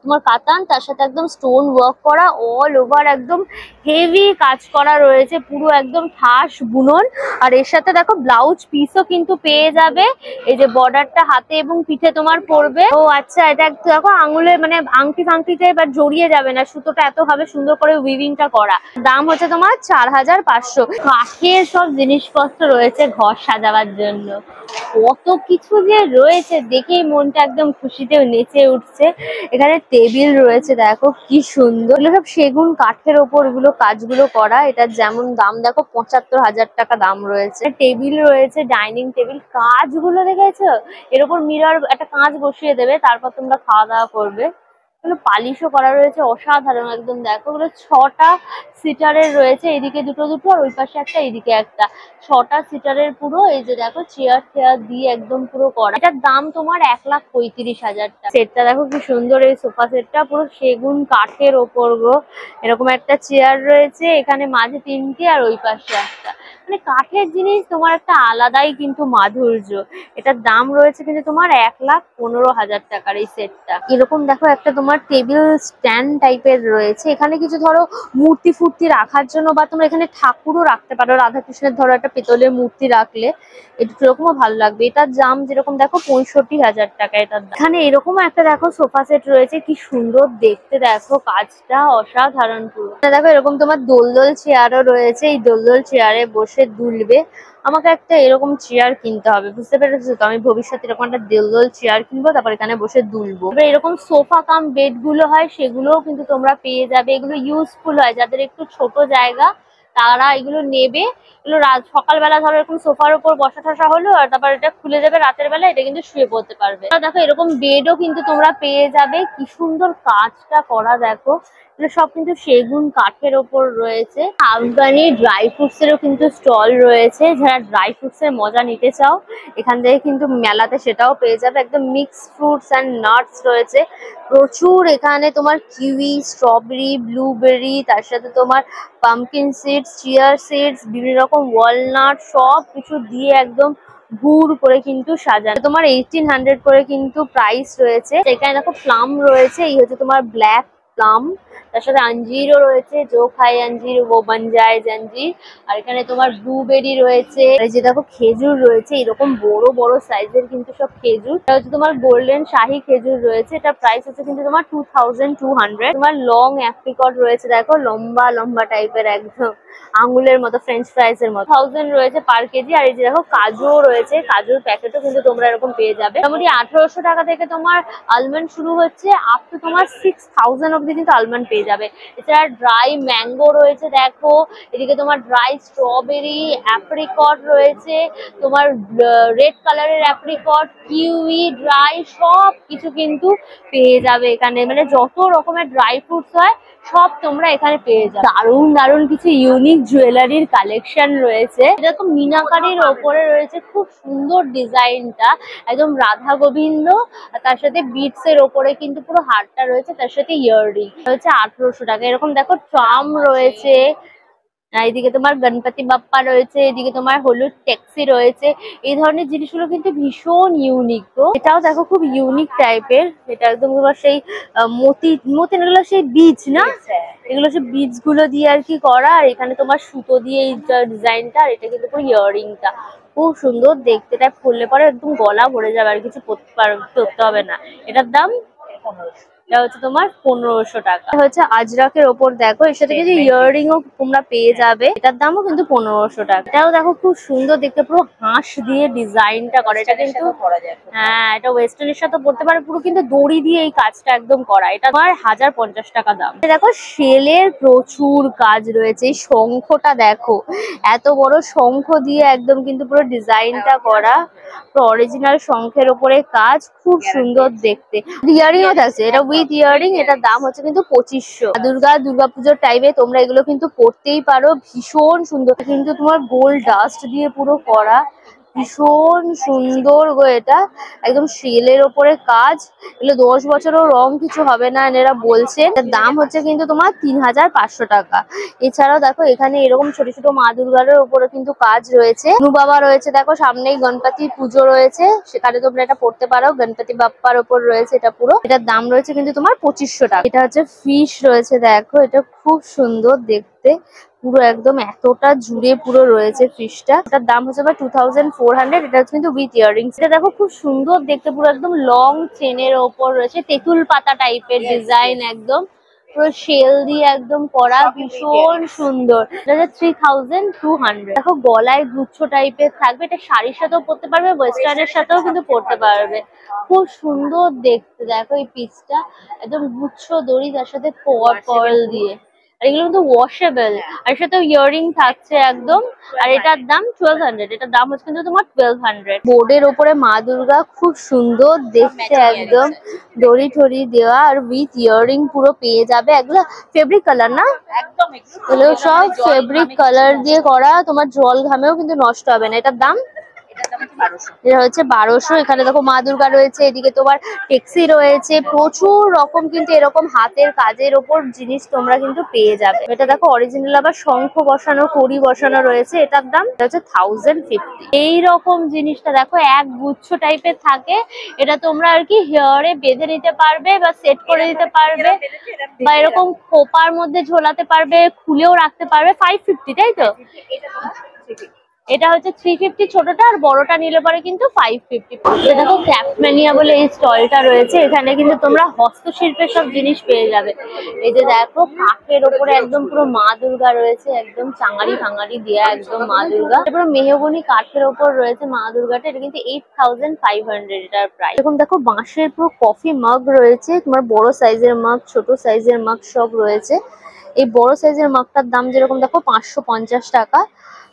তোমার কাতান, তার সাথে একদম স্টোন ওয়ার্ক করা, অল ওভার একদম হেভি কাজ করা রয়েছে, পুরো একদম ঠাস বুনন। আর এর সাথে দেখো ব্লাউজ পিসও কিন্তু পেয়ে যাবে। এই যে বর্ডারটা হাতে এবং পিঠে তোমার পড়বে। ও আচ্ছা, এটা দেখো আঙুলে মানে আংটি ফাংটিতে এবার জড়িয়ে যাবে না, সুতোটা এত ভাবে সুন্দর করে উইভিংটা করা। দাম হচ্ছে তোমার 4500। কাঠের সব জিনিসপত্র রয়েছে ঘর সাজাবার জন্য, কত কিছু যে রয়েছে দেখেই মনটা একদম খুশিতে নেচে উঠছে। এখানে টেবিল রয়েছে, দেখো কি সুন্দর, এগুলো সব সেগুন কাঠের ওপর এগুলো কাজগুলো করা। এটার যেমন দাম দেখো 75,000 টাকা দাম রয়েছে। টেবিল রয়েছে, ডাইনিং টেবিল, কাজগুলো দেখেছো, এর উপর মিরর একটা কাঁচ বসিয়ে দেবে, তারপর তোমরা খাওয়া দাওয়া করবে। পালিশও করা রয়েছে, অসাধারণ একদম। দেখো ওগুলো 6টা সিটারের রয়েছে, এদিকে দুটো দুটো আর ওই পাশে একটা, এইদিকে একটা, 6টা সিটারের পুরো। এই যে দেখো চেয়ার টেয়ার দিয়ে একদম পুরো করা। এটার দাম তোমার 1,35,000 টাকা। সেটটা দেখো কি সুন্দর, এই সোফা সেটটা পুরো সেগুন কাঠের ওপর গো। এরকম একটা চেয়ার রয়েছে, এখানে মাঝে 3টে আর ওই পাশে একটা, মানে কাঠের জিনিস তোমার একটা আলাদাই কিন্তু মাধুর্য। এটার দাম রয়েছে কিন্তু তোমার 1,15,000 টাকার এই সেটটা। এরকম দেখো একটা তোমার টেবিল স্ট্যান্ড টাইপের রয়েছে, এখানে কিছু ধরো মূর্তি ফুর্তি রাখার জন্য, বা তোমরা এখানে ঠাকুরও রাখতে পারো, রাধাকৃষ্ণের ধরো একটা পেতলের মূর্তি রাখলে এরকমও ভালো লাগবে। এটার দাম যেরকম দেখো 65,000 টাকা এটার দাম। এখানে এরকম একটা দেখো সোফা সেট রয়েছে, কি সুন্দর দেখতে, দেখো কাজটা অসাধারণ পুরো। দেখো এরকম তোমার দোলদোল চেয়ারও রয়েছে, এই দোলদোল চেয়ারে বসে দুলবে। আমাকে একটা এরকম চেয়ার কিনতে হবে, বুঝতে পেরেছো তো, আমি ভবিষ্যতে এরকম একটা দোলদোল চেয়ার কিনবো, তারপর এখানে বসে দুলবো। এবার এরকম সোফা কাম বেড গুলো হয়, সেগুলোও কিন্তু তোমরা পেয়ে যাবে। এগুলো ইউজফুল হয়, যাদের একটু ছোট জায়গা তারা এগুলো নেবে। এগুলো সকালবেলা ধরো এরকম সোফার উপর বসা ঠসা হলো, আর তারপর এটা খুলে যাবে রাতের বেলা, এটা কিন্তু শুয়ে পড়তে পারবে। দেখো এরকম বেডও কিন্তু তোমরা পেয়ে যাবে, কি সুন্দর কাজটা করা দেখো। এগুলো সব কিন্তু সেগুন কাঠের ওপর রয়েছে। আফগানি ড্রাই ফ্রুটস এরও কিন্তু স্টল রয়েছে, যারা ড্রাই ফ্রুটস এর মজা নিতে চাও এখান থেকে কিন্তু মেলাতে সেটাও পেয়ে যাবে। একদম মিক্স ফ্রুটস অ্যান্ড নাটস রয়েছে প্রচুর। এখানে তোমার কিউই, স্ট্রবেরি, ব্লুবেরি, তার সাথে তোমার পাম্পকিন সিডস, চিয়া সিডস, বিভিন্ন রকম ওয়ালনাট, সব কিছু দিয়ে একদম ভুর করে কিন্তু সাজানো। তোমার 1800 করে কিন্তু প্রাইস রয়েছে। এখানে দেখো প্লাম রয়েছে, এই হচ্ছে তোমার ব্ল্যাক প্লাম, তার সাথে আঞ্জিরও রয়েছে, জো খাই আঞ্জির ও বন যায় জঞ্জির। আর এখানে তোমার ব্লুবেরি রয়েছে, এই যে দেখো খেজুর রয়েছে, এরকম বড় বড় সাইজের কিন্তু সব খেজুর। এটা হচ্ছে তোমার গোল্ডেন শাহি খেজুর রয়েছে, এটা প্রাইস হচ্ছে কিন্তু তোমার 2200। তোমার লং অ্যাপ্রিকট রয়েছে, দেখো লম্বা লম্বা টাইপের, একদম আঙুলের মতো, ফ্রেঞ্চ ফ্রাইস এর মতো, 1000 রয়েছে পার কেজি। আর এই যে দেখো কাজুও রয়েছে, কাজুর প্যাকেটও কিন্তু তোমরা এরকম পেয়ে যাবে। মোটামুটি 1800 টাকা থেকে তোমার আলমন্ড শুরু হচ্ছে, আপ টু তোমার 6000 অব্দি অব্দি কিন্তু আলমন্ড পেয়ে যাবে। এছাড়া ড্রাই ম্যাঙ্গো রয়েছে দেখো, এদিকে তোমার ড্রাই স্ট্রবেরি, অ্যাপ্রিকট রয়েছে, তোমার রেড কালারের অ্যাপ্রিকট, কিউই, ড্রাই সব কিছু কিন্তু পেয়ে যাবে এখানে। মানে যত রকমের ড্রাই ফ্রুটস হয় সব তোমরা এখানে পেয়ে যাবে। দারুণ দারুণ কিছু ইউনিক জুয়েলারির কালেকশন রয়েছে। এরকম মিনাকারির ওপরে রয়েছে, খুব সুন্দর ডিজাইনটা, একদম রাধা গোবিন্দ, তার সাথে বিটস এর ওপরে কিন্তু পুরো হারটা রয়েছে, তার সাথে ইয়াররিং হচ্ছে 1800 টাকা। এরকম দেখো ট্রাম রয়েছে, এইদিকে তোমার গণপতি বাপ্পা রয়েছে, এদিকে তোমার হলুদ ট্যাক্সি রয়েছে। এই ধরনের জিনিসগুলো কিন্তু ভীষণ ইউনিক গো। এটাও দেখো খুব ইউনিক টাইপের, এটা একদম তোমার সেই মতি মতি এগুলো সেই বীজ না, এগুলো সেই বীজ গুলো দিয়ে আর কি করা, আর এখানে তোমার সুতো দিয়ে এই ডিজাইনটা, আর এটা কিন্তু পুরো ইয়াররিংটা খুব সুন্দর দেখতে। এটা পরলে পরে একদম গলা ভরে যাবে, আর কিছু পরতে হবে না। এটার দাম এটা হচ্ছে তোমার 1500 টাকা। হচ্ছে আজরাকের ওপর দেখো, এর সাথে কিন্তু ইয়াররিং ও তোমরা পেয়ে যাবে, এটার দামও কিন্তু 1500 টাকা। এটাও দেখো খুব সুন্দর দেখতে, পুরো হাঁস দিয়ে ডিজাইনটা করা। এটা কিন্তু হ্যাঁ, এটা ওয়েস্টার্ন এর সাথে পড়তে পারে, পুরো কিন্তু দড়ি দিয়ে এই কাজটা একদম করা। এটা তোমার 1050 টাকা দাম। দেখো শেলের প্রচুর কাজ রয়েছে। এই শঙ্খটা দেখো, এত বড় শঙ্খ দিয়ে একদম কিন্তু পুরো ডিজাইনটা করা, অরিজিনাল শঙ্খের ওপরে কাজ, খুব সুন্দর দেখতে। ইয়ারিংও থাকছে, এটা উইথ ইয়ারিং, এটার দাম হচ্ছে কিন্তু 2500। দুর্গাপুজোর টাইমে তোমরা এগুলো কিন্তু পরতেই পারো, ভীষণ সুন্দর। কিন্তু তোমার গোল্ড ডাস্ট দিয়ে পুরো করা, ভীষণ সুন্দর গো। এটা একদম শেলের ওপরে কাজ, এগুলো 10 বছরও রং কিছু হবে না এরা বলছে। এর দাম হচ্ছে কিন্তু তোমার 3500 টাকা। এছাড়াও দেখো এখানে এরকম ছোট ছোট মা দুর্গার উপরে কিন্তু কাজ রয়েছে। বাবা রয়েছে দেখো, সামনেই গণপতি পুজো রয়েছে, সেখানে তোমরা এটা পড়তে পারো। গণপতি বাপ্পার ওপর রয়েছে এটা পুরো, এটার দাম রয়েছে কিন্তু তোমার 2500 টাকা। এটা হচ্ছে ফিশ রয়েছে দেখো, এটা খুব সুন্দর দেখতে, পুরো একদম এতটা জুড়ে পুরো রয়েছে ফিশটা। এটার দাম হচ্ছে 2400। এটা হচ্ছে কিন্তু উইথ ইয়াররিংস। এটা দেখো খুব সুন্দর দেখতে, পুরো একদম লং চেনের ওপর রয়েছে, তেঁতুল পাতা টাইপের ডিজাইন, একদম পুরো শেল দিয়ে একদম করা, ভীষণ সুন্দর। এটা হচ্ছে 3200। দেখো গলায় গুচ্ছ টাইপের থাকবে, এটা শাড়ির সাথেও পরতে পারবে, ওয়েস্টার্নের সাথেও কিন্তু পরতে পারবে, খুব সুন্দর দেখতে। দেখো এই পিসটা একদম গুচ্ছ দড়ি, তার সাথে পার্ল দিয়ে, আর এগুলো কিন্তু ওয়াশেবল, আর সাথে ইয়াররিং থাকছে একদম। আর এটার দাম 1200। এটার দাম হচ্ছে কিন্তু তোমার 1200। বোর্ডের ওপরে মা দুর্গা, খুব সুন্দর দেখতে, একদম দড়ি ঠড়ি দেওয়া, আর উইথ ইয়াররিং পুরো পেয়ে যাবে। এগুলো ফেব্রিক কালার না, একদম এগুলো সব ফেব্রিক কালার দিয়ে করা, তোমার জল ঘামেও কিন্তু নষ্ট হবে না। এটার দাম এটা হচ্ছে 1200। এখানে দেখো মা দুর্গা রয়েছে, এদিকে তোমার ট্যাক্সি রয়েছে, প্রচুর রকম কিন্তু এরকম হাতের কাজের ওপর জিনিস তোমরা কিন্তু পেয়ে যাবে। এটা দেখো অরিজিনাল আবার শঙ্খ বসানো, কড়ি বসানো রয়েছে, এটার দাম হচ্ছে 1050। এইরকম জিনিসটা দেখো এক গুচ্ছ টাইপের থাকে, এটা তোমরা আর কি হেয়ারে বেঁধে নিতে পারবে বা সেট করে দিতে পারবে, বা এরকম খোপার মধ্যে ঝোলাতে পারবে, খুলেও রাখতে পারবে। 550, তাই তো? এটা হচ্ছে 350 ছোটটা, আর বড়টা নিলে পরে কিন্তু 550। দেখো ক্যাপম্যানিয়া বলে এই স্টলটা রয়েছে, এখানে কিন্তু তোমরা হস্তশিল্পের সব জিনিস পেয়ে যাবে। এই যে দেখো কাঠের ওপরে একদম পুরো মা দুর্গা রয়েছে, একদম চাঙারি ফাঙারি দেয়া একদম মা দুর্গা, পুরো মেহগনি কাঠের ওপর রয়েছে মা দুর্গাটা। এটা কিন্তু 8500 এটার প্রাইস। এরকম দেখো বাঁশের পুরো কফি মাগ রয়েছে, তোমার বড় সাইজের মাগ, ছোট সাইজের মাগ সব রয়েছে। এই বড় সাইজের মাগটার দাম যেরকম দেখো 550 টাকা,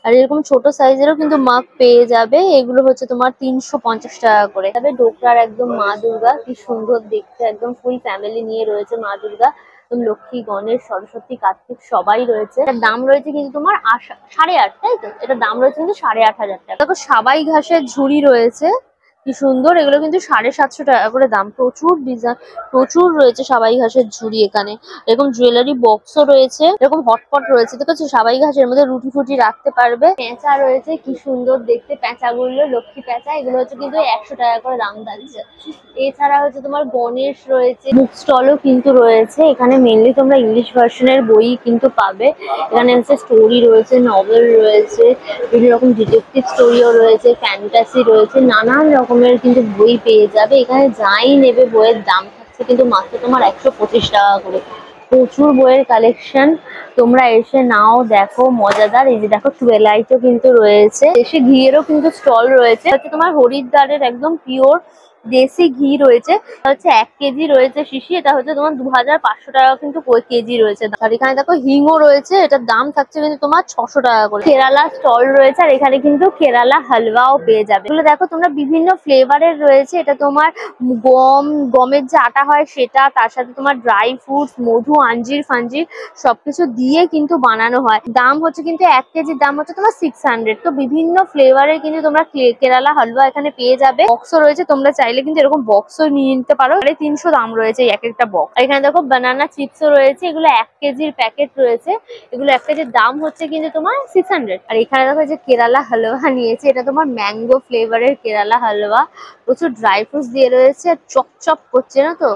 আর এরকম ছোট সাইজেরও কিন্তু মাগ পেয়ে যাবে। এগুলো হচ্ছে তোমার 350 টাকা করে। তবে ডোকরার একদম মা দুর্গা, কি সুন্দর দেখতে, একদম ফুল ফ্যামিলি নিয়ে রয়েছে মা দুর্গা, লক্ষ্মী, গণেশ, সরস্বতী, কার্তিক সবাই রয়েছে। এটার দাম রয়েছে কিন্তু তোমার 8,500, তাই তো? এটার দাম রয়েছে কিন্তু 8500 টাকা। দেখো সাবাই ঘাসের ঝুড়ি রয়েছে, কি সুন্দর, এগুলো কিন্তু 750 টাকা করে দাম। প্রচুর ডিজাইন, প্রচুর রয়েছে সাবাই ঘাসের ঝুড়ি এখানে। এরকম জুয়েলারি বক্সও রয়েছে, এরকম হটপট রয়েছে, দেখো সাবাই ঘাসের মধ্যে রুটি ফুটি রাখতে পারবে। পেঁচা রয়েছে, কি সুন্দর দেখতে পেঁচাগুলো, লক্ষ্মী পেঁচা, এগুলো হচ্ছে কিন্তু 100 টাকা করে দাম থাকছে। এছাড়া হচ্ছে তোমার গণেশ রয়েছে, বুক স্টলও কিন্তু রয়েছে। এখানে মেনলি তোমরা ইংলিশ ভার্সনের বই কিন্তু পাবে। এখানে হচ্ছে স্টোরি রয়েছে, নভেল রয়েছে, বিভিন্ন রকম ডিটেকটিভ স্টোরিও রয়েছে, ফ্যান্টাসি রয়েছে, নানান রকমের কিন্তু বই পেয়ে যাবে। এখানে যাই নেবে বইয়ের দাম থাকছে কিন্তু মাত্র তোমার 125 টাকা করে। প্রচুর বইয়ের কালেকশন, তোমরা এসে নাও, দেখো মজাদার। এই যে দেখো টুয়েলাইটও কিন্তু রয়েছে, এসে ঘিয়েরও কিন্তু স্টল রয়েছে। হচ্ছে তোমার হরিদ্বারের একদম পিওর দেশি ঘি রয়েছে, হচ্ছে 1 কেজি রয়েছে শিশি, এটা হচ্ছে তোমার 2500 টাকা কিন্তু কেজি রয়েছে। আর এখানে দেখো হিংও রয়েছে, এটার দাম থাকছে কিন্তু তোমার 600 টাকা করে। কেরালা স্টল রয়েছে, আর এখানে কিন্তু কেরালা হালুয়াও পেয়ে যাবে। এগুলো দেখো তোমরা বিভিন্ন ফ্লেভারের রয়েছে, এটা তোমার গমের যে আটা হয় সেটা, তার সাথে তোমার ড্রাই ফ্রুটস, মধু, আঞ্জির ফাঞ্জির সবকিছু দিয়ে কিন্তু বানানো হয়। দাম হচ্ছে কিন্তু 1 কেজির দাম হচ্ছে তোমার 600। তো বিভিন্ন ফ্লেভারের কিন্তু তোমরা কেরালা হালুয়া এখানে পেয়ে যাবে। বক্সও রয়েছে, তোমরা চাইলে কিন্তু এরকম বক্সও নিয়ে নিতে পারো। 350 দাম রয়েছে এক একটা বক্স। এখানে দেখো বানানা চিপসও রয়েছে, এগুলো 1 কেজির প্যাকেট রয়েছে। এগুলো 1 কেজির দাম হচ্ছে কিন্তু তোমার 600। আর এখানে দেখো যে কেরালা হালুয়া নিয়েছে, এটা তোমার ম্যাঙ্গো ফ্লেভারের কেরালা হালুয়া, প্রচুর ড্রাই ফ্রুটস দিয়ে রয়েছে, চপচপ করছে না তো,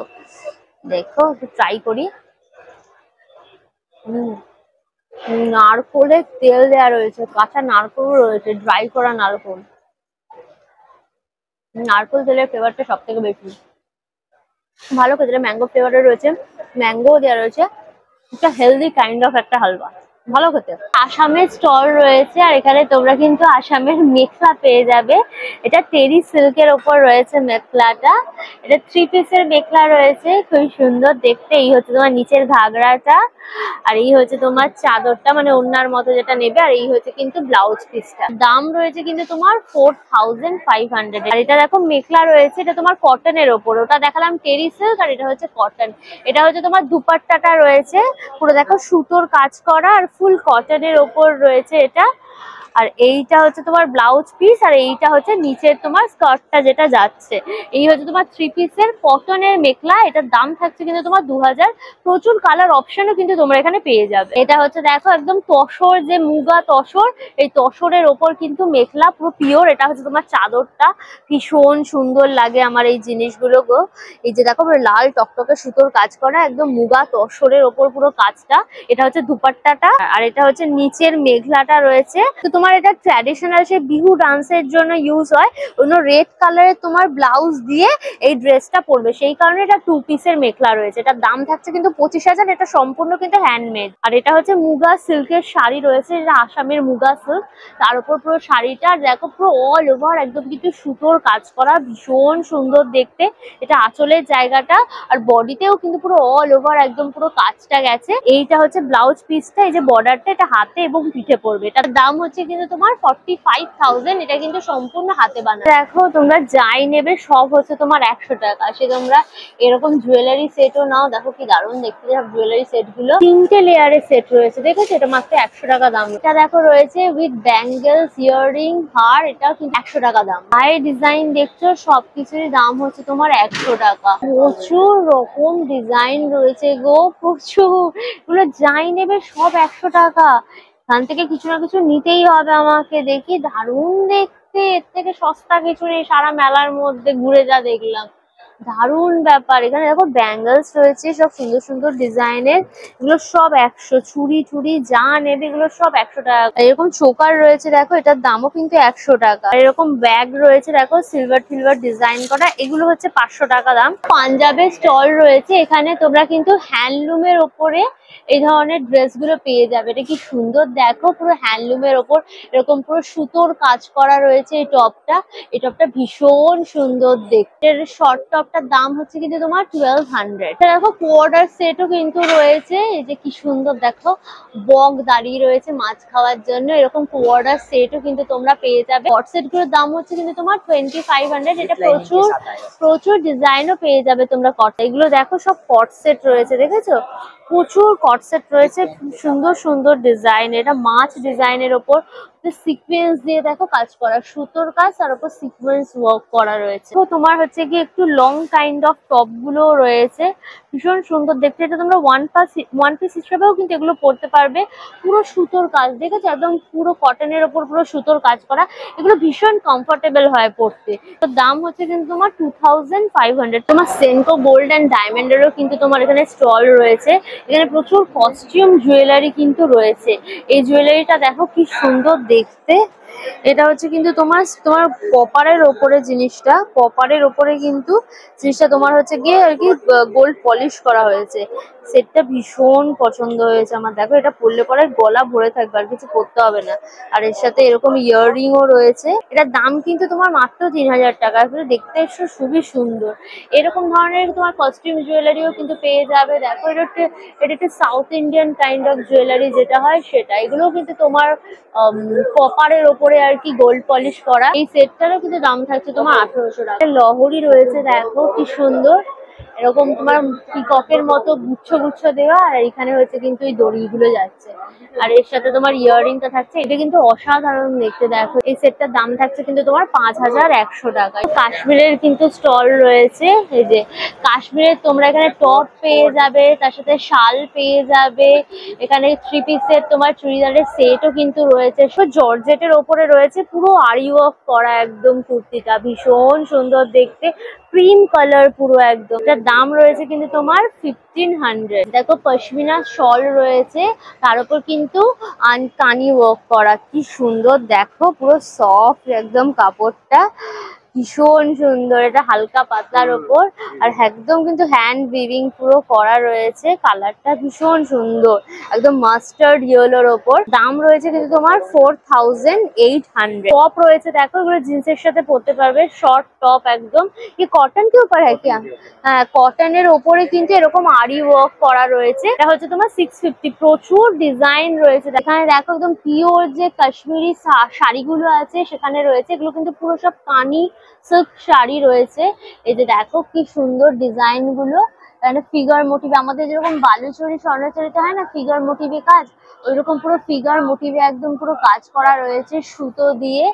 দেখো একটু ট্রাই করি। নারকোলের তেল দেওয়া রয়েছে, কাঁচা নারকোল রয়েছে, ড্রাই করা নারকোল। নারকোল তেলের ফ্লেভারটা সব থেকে বেশি ভালো খেতে। ম্যাঙ্গো ফ্লেভারের রয়েছে, ম্যাঙ্গো দেওয়া রয়েছে, একটা হেলদি কাইন্ড অফ একটা হালুয়া, ভালো খেতে। আসামের স্টল রয়েছে, আর এখানে তোমরা কিন্তু আসামের মেখলা পেয়ে যাবে। এটা টেরি সিল্কের ওপর রয়েছে মেখলাটা, এটা 3 পিসের মেখলা রয়েছে, খুবই সুন্দর দেখতে। এই হচ্ছে তোমার নিচের ঘাগরাটা, আর এই হচ্ছে তোমার চাদরটা, মানে ওড়নার মতো যেটা নেবে, আর এই হচ্ছে কিন্তু ব্লাউজ পিসটা। দাম রয়েছে কিন্তু তোমার 4500। আর এটা দেখো মেখলা রয়েছে, এটা তোমার কটনের ওপর, ওটা দেখালাম টেরি সিল্ক, আর এটা হচ্ছে কটন। এটা হচ্ছে তোমার দুপাট্টাটা রয়েছে পুরো দেখো সুতোর কাজ করা, আর ফুল কটনের ওপর রয়েছে এটা। আর এইটা হচ্ছে তোমার ব্লাউজ পিস, আর এইটা হচ্ছে নিচের তোমার স্কার্টটা যেটা যাচ্ছে। এই হচ্ছে তোমার 3 পিসের কটনের মেখলা, এটার দাম থাকছে কিন্তু তোমার 2000। প্রচুর কালার অপশনও কিন্তু তোমরা এখানে পেয়ে যাবে। এটা হচ্ছে দেখো একদম তসর, যে মুগা তসর, এই তসরের ওপর কিন্তু মেখলা পুরো পিওর। এটা হচ্ছে তোমার চাদরটা, ভীষণ সুন্দর লাগে আমার এই জিনিসগুলো গো। এই যে দেখো পুরো লাল টকটকে সুতোর কাজ করা, একদম মুগা তসরের ওপর পুরো কাজটা। এটা হচ্ছে দুপাট্টাটা, আর এটা হচ্ছে নিচের মেখলাটা রয়েছে। তো তোমার এটা ট্র্যাডিশনাল সে বিহু ডান্সের জন্য ইউজ হয়। অন্য রেড কালারের তোমার ব্লাউজ দিয়ে এই ড্রেসটা পরবে, সেই কারণে এটা 2 পিসের মেখলা রয়েছে। এটার দাম থাকছে কিন্তু 25,000। এটা সম্পূর্ণ কিন্তু হ্যান্ডমেড। আর এটা হচ্ছে মুগা সিল্কের শাড়ি রয়েছে, এটা আসামের মুগা সিল্ক, তার উপর পুরো শাড়িটা দেখো পুরো অল ওভার একদম কিন্তু সুতোর কাজ করা, ভীষণ সুন্দর দেখতে। এটা আঁচলের জায়গাটা, আর বডিতেও কিন্তু পুরো অল ওভার একদম পুরো কাজটা গেছে। এইটা হচ্ছে ব্লাউজ পিসটা, এই যে বর্ডারটা, এটা হাতে এবং পিঠে পড়বে। এটার দাম হচ্ছে কিন্তু তোমার 45,000। এটা কিন্তু সম্পূর্ণ হাতে বানানো। দেখো তোমরা যাই নেবে সব হচ্ছে তোমার 100 টাকা। সে তোমরা এরকম জুয়েলারি সেটও নাও, দেখো কি দারুণ দেখতে সব জুয়েলারি সেট গুলো। 3টে লেয়ারের সেট রয়েছে, দেখেছো, এটা মাত্র 100 টাকা দাম। এটা দেখো রয়েছে উইথ ব্যাঙ্গেলস, ইয়াররিং, হার, এটাও কিন্তু 100 টাকা দাম। হাই ডিজাইন দেখছো, সবকিছুরই দাম হচ্ছে তোমার 100 টাকা। প্রচুর রকম ডিজাইন রয়েছে গো, প্রচুর। এগুলো যাই নেবে সব 100 টাকা। এখান থেকে কিছু না কিছু নিতেই হবে আমাকে। দেখি দারুণ দেখতে, এর থেকে সস্তা কিছু নেই সারা মেলার মধ্যে ঘুরে যা দেখলাম। দারুণ ব্যাপার। এখানে দেখো ব্যাঙ্গেলস রয়েছে, সব সুন্দর সুন্দর ডিজাইনের, এগুলো সব 100। চুড়ি টুড়ি যা নেবে এগুলো সব 100 টাকা। এরকম চোকার রয়েছে দেখো, এটার দামও কিন্তু 100 টাকা। এরকম ব্যাগ রয়েছে দেখো সিলভার ফিলভার ডিজাইন করা, এগুলো হচ্ছে 500 টাকা দাম। পাঞ্জাবের স্টল রয়েছে, এখানে তোমরা কিন্তু হ্যান্ডলুমের ওপরে এই ধরনের ড্রেস গুলো পেয়ে যাবে। এটা কি সুন্দর দেখো, পুরো হ্যান্ডলুমের ওপর এরকম পুরো সুতোর কাজ করা রয়েছে। এই টপটা, এই টপটা ভীষণ সুন্দর দেখতে। শর্ট টপটার দাম হচ্ছে কিন্তু তোমার 1200। দেখো কোয়ার্টার সেটও কিন্তু রয়েছে, এই যে কি সুন্দর দেখো, বক দাঁড়িয়ে রয়েছে মাছ খাওয়ার জন্য। এরকম কোয়ার্টার সেটও কিন্তু তোমরা পেয়ে যাবে। কট সেট গুলোর দাম হচ্ছে কিন্তু তোমার 2500। এটা প্রচুর প্রচুর ডিজাইনও পেয়ে যাবে তোমরা কট। এগুলো দেখো সব কট সেট রয়েছে, দেখেছো, প্রচুর কট সেট রয়েছে, সুন্দর সুন্দর ডিজাইন। এটা মাছ ডিজাইনের ওপর সিকোয়েন্স দিয়ে দেখো কাজ করা, সুতোর কাজ, তার উপর সিকোয়েন্স ওয়ার্ক করা রয়েছে। তো তোমার হচ্ছে কি একটু লং কাইন্ড অফ টপ গুলো রয়েছে, ভীষণ সুন্দর দেখতে। এটা তোমরা ওয়ান পিস হিসেবেও কিন্তু এগুলো পরতে পারবে। পুরো সুতোর কাজ, দেখেছো, একদম পুরো কটনের ওপর পুরো সুতোর কাজ করা। এগুলো ভীষণ কমফোর্টেবল হয় পরতে। তো দাম হচ্ছে কিন্তু তোমার 2500। তোমার সেনকো গোল্ড অ্যান্ড ডায়মন্ডেরও কিন্তু তোমার এখানে স্টল রয়েছে। এখানে প্রচুর কস্টিউম জুয়েলারি কিন্তু রয়েছে। এই জুয়েলারিটা দেখো কি সুন্দর দেখতে, এটা হচ্ছে কিন্তু তোমার তোমার কপারের ওপরে জিনিসটা, কপারের ওপরে কিন্তু জিনিসটা তোমার হচ্ছে গিয়ে আর কি গোল্ড পলিশ করা হয়েছে। সেটটা ভীষণ পছন্দ হয়েছে আমার। দেখো এটা পরলে পরে গলা ভরে থাকবে, আর কিছু করতে হবে না। আর এর সাথে এরকম ইয়াররিংও রয়েছে। এটার দাম কিন্তু তোমার মাত্র 3000 টাকা। আসলে দেখতে এসে খুবই সুন্দর। এরকম ধরনের তোমার কস্টিউম জুয়েলারিও কিন্তু পেয়ে যাবে। দেখো এটা একটা south Indian kind of jewellery যেটা হয় সেটা। এগুলো কিন্তু তোমার কপারের ওপরে আর কি গোল্ড পলিশ করা। এই সেটটারও কিন্তু দাম থাকছে তোমার 1800 টাকা। লহরি রয়েছে, দেখো কি সুন্দর। এরকম তোমার পিককের মতো গুচ্ছ গুচ্ছ দেওয়া, আর এখানে হচ্ছে কিন্তু এই দড়িগুলো যাচ্ছে। আর এর সাথে তোমার ইয়াররিংটা থাকছে। এটা কিন্তু অসাধারণ দেখতে। দেখো এই সেটটার দাম থাকছে কিন্তু তোমার 5100 টাকা। কাশ্মীরের কিন্তু স্টল রয়েছে। এই যে কাশ্মীরের তোমরা এখানে টপ পেয়ে যাবে, তার সাথে শাল পেয়ে যাবে। এখানে 3 পিসের তোমার চুড়িদারের সেটও কিন্তু রয়েছে। জর্জেটের ওপরে রয়েছে, পুরো আরি ওয়ার্ক করা একদম কুর্তিটা ভীষণ সুন্দর দেখতে। ক্রিম কালার পুরো একদম। এটার দাম রয়েছে কিন্তু তোমার 1500। দেখো পশমিনা শল রয়েছে, তার উপর কিন্তু আনকানি ওয়ার্ক করা। কি সুন্দর দেখো, পুরো সফট একদম কাপড়টা, ভীষণ সুন্দর। এটা হালকা পাতলার ওপর, আর একদম কিন্তু হ্যান্ড উইভিং পুরো করা রয়েছে। কালারটা ভীষণ সুন্দর, একদম মাস্টার্ড ইয়েলোর ওপর। দাম রয়েছে কিন্তু তোমার 4800। টপ রয়েছে দেখো, এগুলো জিন্সের সাথে পরতে পারবে, শর্ট টপ একদম। কি কটন কে উপর হ্যাঁ কি? হ্যাঁ, কটনের ওপরে কিন্তু এরকম আরি ওয়ার্ক করা রয়েছে। এটা হচ্ছে তোমার 650। প্রচুর ডিজাইন রয়েছে। এখানে দেখো একদম পিওর যে কাশ্মীরি শাড়িগুলো আছে সেখানে রয়েছে। এগুলো কিন্তু পুরো সব কানি সিল্ক শাড়ি রয়েছে। এই যে দেখো কি সুন্দর ডিজাইন গুলো। এখানে ফিগার মোটিভ, আমাদের যেরকম বালুচরি স্বর্ণচরিতে হয় না ফিগার মোটিভে কাজ, ওইরকম পুরো ফিগার মোটিভে একদম পুরো কাজ করা রয়েছে সুতো দিয়ে।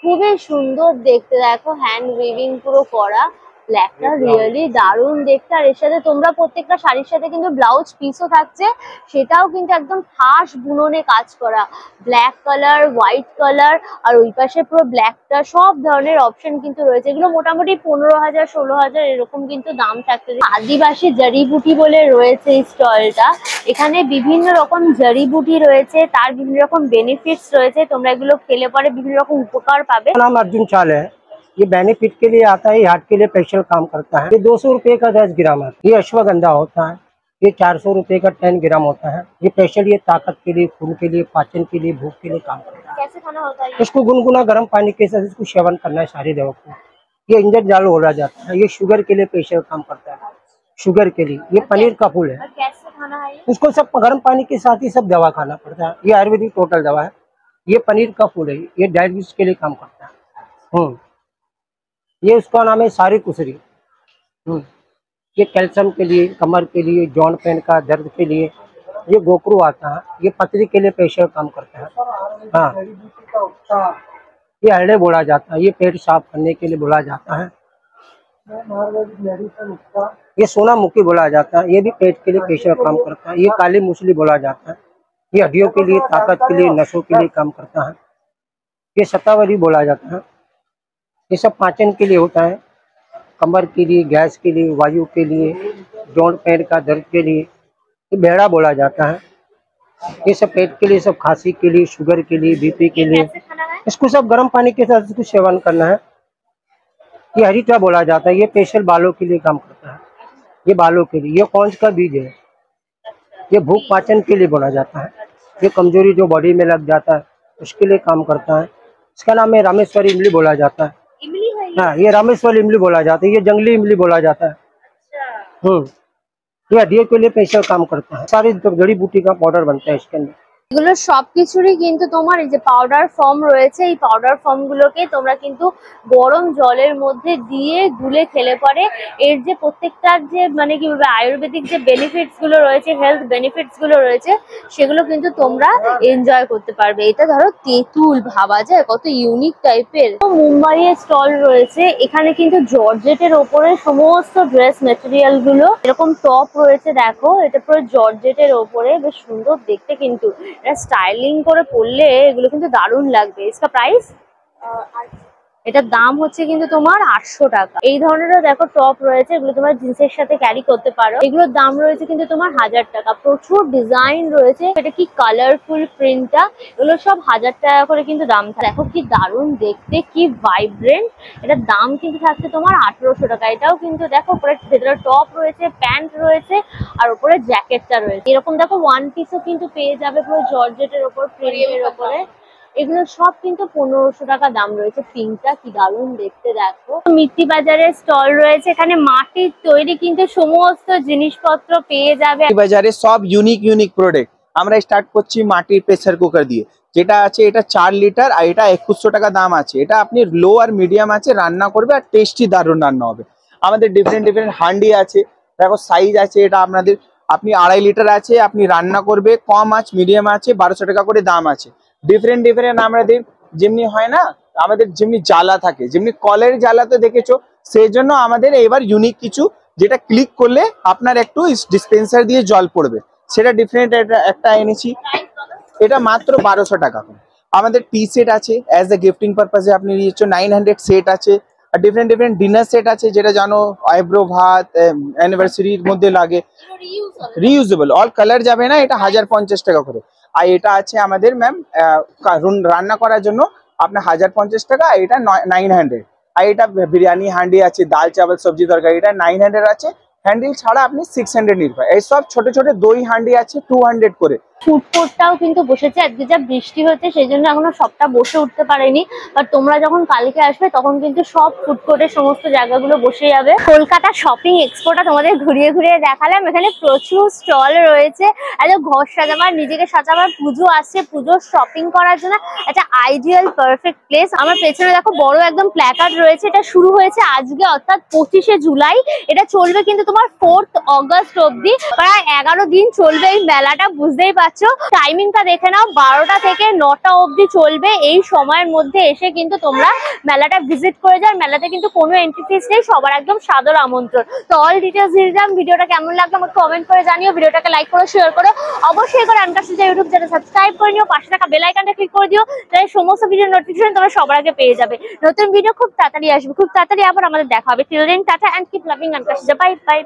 খুবই সুন্দর দেখতে। দেখো হ্যান্ড উইভিং পুরো করা। ব্ল্যাকটা রিয়েলি দারুণ দেখতে। আর এর সাথে তোমরা প্রত্যেকটা শাড়ির সাথে কিন্তু ব্লাউজ পিসও থাকছে, সেটাও কিন্তু একদম খাস বুননে কাজ করা। ব্ল্যাক কালার, হোয়াইট কালার, আর ওই পাশে পুরো ব্ল্যাকটা, সব ধরনের অপশন কিন্তু রয়েছে। এগুলো মোটামুটি 15000 16000 এরকম কিন্তু দাম থাকছে। আদিবাসী জড়িবুটি বলে রয়েছে এই স্টলটা। এখানে বিভিন্ন রকম জড়িবুটি রয়েছে, তার বিভিন্ন রকম বেনিফিটস রয়েছে। তোমরা এগুলো খেলে পরে বিভিন্ন রকম উপকার পাবে। नाम अर्जुन चाल है। ये बेनिफिट के लिए आता है, हार्ट के लिए स्पेशल काम करता है। ये 200 रुपए का 10 ग्राम है। ये अश्वगंधा होता है, ये 400 रुपए का 10 ग्राम होता है। ये स्पेशल ये ताकत के लिए, खून के लिए, पाचन के लिए, भूख के लिए काम करता है। कैसे खाना होता है इसको गुनगुना गर्म पानी के साथ इसको सेवन करना है सारे दवा को। ये इंजन जाल बोला जाता है। ये शुगर के लिए स्पेशल काम करता है, शुगर के लिए। ये पनीर का फूल है। और कैसे खाना है उसको सब गर्म पानी के साथ ही सब दवा खाना पड़ता है। ये आयुर्वेदिक टोटल दवा है। ये पनीर का फूल है, ये डायबिटीज के लिए काम करता है। ये उसका नाम है सारी कुसरी। ये कैल्शियम के लिए, कमर के लिए, जॉइंट पेन का दर्द के लिए। ये गोकरू आता है, ये पथरी के लिए स्पेशल काम करता है। हाँ, ये हरड़े बोला जाता है, ये पेट साफ करने के लिए बोला जाता है। ये सोना मुखी बोला जाता है, ये भी पेट के लिए स्पेशल काम करता है। ये काली मूसली बोला जाता है, ये हड्डियों के लिए, ताकत के लिए, नसों के लिए काम करता है। ये शतावरी बोला जाता है, ये सब पाचन के लिए होता है, कमर के लिए, गैस के लिए, वायु के लिए, जॉइंट पेन का दर्द के लिए। ये बेड़ा बोला जाता है, ये सब पेट के लिए, सब खांसी के लिए, शुगर के लिए, बीपी के लिए। कैसे खाना है इसको सब गर्म पानी के साथ इसको सेवन करना है। ये हरीटा बोला जाता है, ये स्पेशल बालों के लिए काम करता है, ये बालों के लिए। ये कौंज का बीज है, ये भूख पाचन के लिए बोला जाता है। ये कमजोरी जो बॉडी में लग जाता है उसके लिए काम करता है। इसका नाम है रामेश्वरी इमली बोला जाता है। इमली है ये? हाँ, ये रामेश्वरी इमली बोला जाता है, ये जंगली इमली बोला जाता है। अच्छा। ये हड्डियों के लिए स्पेशल काम करता है। सारी जड़ी बूटी का पाउडर बनता है इसके अंदर। এগুলো সবকিছুরই কিন্তু তোমার এই যে পাউডার ফর্ম রয়েছে, এই পাউডার ফর্ম গুলোকে তোমরা কিন্তু গরম জলের মধ্যে দিয়ে গুলে খেলে পরে এর যে প্রত্যেকটার যে মানে কি বলবো আয়ুর্বেদিক যে বেনিফিটস গুলো রয়েছে, হেলথ বেনিফিটস গুলো রয়েছে, সেগুলো কিন্তু তোমরা এনজয় করতে পারবে। এটা ধরো তেঁতুল, ভাবা যায় কত ইউনিক টাইপের। মুম্বাইয়ের স্টল রয়েছে, এখানে কিন্তু জর্জেটের ওপরে সমস্ত ড্রেস মেটেরিয়াল গুলো, এরকম টপ রয়েছে দেখো, এটা পুরো জর্জেটের ওপরে, বেশ সুন্দর দেখতে। কিন্তু এটা স্টাইলিং করে পরলে এগুলো কিন্তু দারুণ লাগবে। इसका प्राइस এটার দাম হচ্ছে কিন্তু তোমার 800 টাকা। এই ধরনেরও দেখো টপ রয়েছে, এগুলো তোমার জিন্সের সাথে ক্যারি করতে পারো। এগুলোর দাম রয়েছে কিন্তু তোমার 1000 টাকা। প্রচুর ডিজাইন রয়েছে, এটা কি কালারফুল প্রিন্টটা, এগুলো সব 1000 টাকা করে কিন্তু দাম থাকে। দেখো কি দারুণ দেখতে, কি ভাইব্রেন্ট। এটার দাম কিন্তু থাকছে তোমার 1800 টাকা। এটাও কিন্তু দেখো উপরে ভেতরে টপ রয়েছে, প্যান্ট রয়েছে, আর উপরে জ্যাকেটটা রয়েছে। এরকম দেখো ওয়ান পিসও কিন্তু পেয়ে যাবে পুরো জর্জেটের ওপর, প্রিন্টের ওপরে। এগুলো সব কিন্তু 1500 টাকা দাম রয়েছে। পিঙ্কটা কি দারুণ দেখতে দেখো। মিত্তি বাজারের স্টল রয়েছে, এখানে মাটির তৈরি কিন্তু সমস্ত জিনিসপত্র পেয়ে যাবে। বাজারে সব ইউনিক প্রোডাক্ট। আমরা স্টার্ট করছি মাটির প্রেসার কুকার দিয়ে, যেটা আছে এটা 4 লিটার আর এটা 2100 টাকা দাম আছে। এটা আপনি লো আর মিডিয়াম আছে রান্না করবে আর টেস্টি দারুণ রান্না হবে। আমাদের ডিফারেন্ট হান্ডি আছে, দেখো সাইজ আছে। এটা আপনাদের আপনি 2.5 লিটার আছে, আপনি রান্না করবে, কম আঁচ মিডিয়াম আছে, 1200 টাকা করে দাম আছে। ডিফারেন্ট আমাদের যেমনি হয় না, আমাদের যেমনি জ্বালা থাকে, যেমনি কলের জ্বালা তো দেখেছো, সেই জন্য আমাদের এবার ইউনিক কিছু, যেটা ক্লিক করলে আপনার একটু ডিসপেন্সার দিয়ে জল পড়বে, সেটা ডিফারেন্ট একটা এনেছি। এটা মাত্র 1200 টাকা। আমাদের টি সেট আছে, অ্যাজ এ গিফটিং পারপাসে আপনি নিয়েছো। 900 সেট আছে, আর ডিফারেন্ট ডিনার সেট আছে, যেটা জানো আইব্রো ভাত অ্যানিভার্সারির মধ্যে লাগে, রিউজেবল, অল কালার যাবে না। এটা 1050 টাকা করে। আর এটা আছে আমাদের ম্যাম রান্না করার জন্য আপনার 1050 টাকা, এটা 900। আর এটা বিরিয়ানি হান্ডি আছে, ডাল চাवल সবজি তরকারি, এটা 900 আছে। হ্যান্ডেল ছাড়া আপনি 600 নিতে পারেন। এই সব ছোট ছোট দই হান্ডি আছে 200 করে। ফুড কোর্টটাও কিন্তু বসেছে। আজকে যা বৃষ্টি হচ্ছে সেই জন্য এখনো সবটা বসে উঠতে পারেনি, বাট তোমরা যখন কালকে আসবে তখন কিন্তু সব ফুড কোর্টের সমস্ত জায়গাগুলো বসে যাবে। কলকাতা শপিং এক্সপোটা তোমাদের ঘুরিয়ে ঘুরিয়ে দেখালাম। এখানে প্রচুর স্টল রয়েছে, একদম ঘর সাজাবার, নিজেকে সাজাবার, পুজো আসছে, পুজোর শপিং করার জন্য একটা আইডিয়াল পারফেক্ট প্লেস। আমার পেছনে দেখো বড় একদম প্ল্যাকার্ড রয়েছে। এটা শুরু হয়েছে আজকে অর্থাৎ 25শে জুলাই, এটা চলবে কিন্তু তোমার 4th অগস্ট অব্দি। প্রায় 11 দিন চলবে এই মেলাটা, বুঝতেই পারছো। টাইমিংটা দেখে নাও, 12টা থেকে 9টা অব্দি চলবে। এই সময়ের মধ্যে এসে কিন্তু তোমরা মেলাটা ভিজিট করে যাও। মেলাতে কিন্তু কোনো এন্ট্রি ফিস নেই, সবার একদম সাদর আমন্ত্রণ। তো অল ডিটেলস দিয়ে দিলাম। ভিডিওটা কেমন লাগলো আমাকে কমেন্ট করে জানিও। ভিডিওটাকে লাইক করো, শেয়ার করো, অবশ্যই করে আনকাশিজা ইউটিউব চ্যানেল সাবস্ক্রাইব করে নিও, পাশে থাকা বেল আইকনটা ক্লিক করে দিও, তাহলে সমস্ত ভিডিও নোটিফিকেশন তোমরা সবার আগে পেয়ে যাবে। নতুন ভিডিও খুব তাড়াতাড়ি আসবে, খুব তাড়াতাড়ি আবার আমাদের দেখা হবে। Till then tata and keep loving আনকাশিজা। Bye by.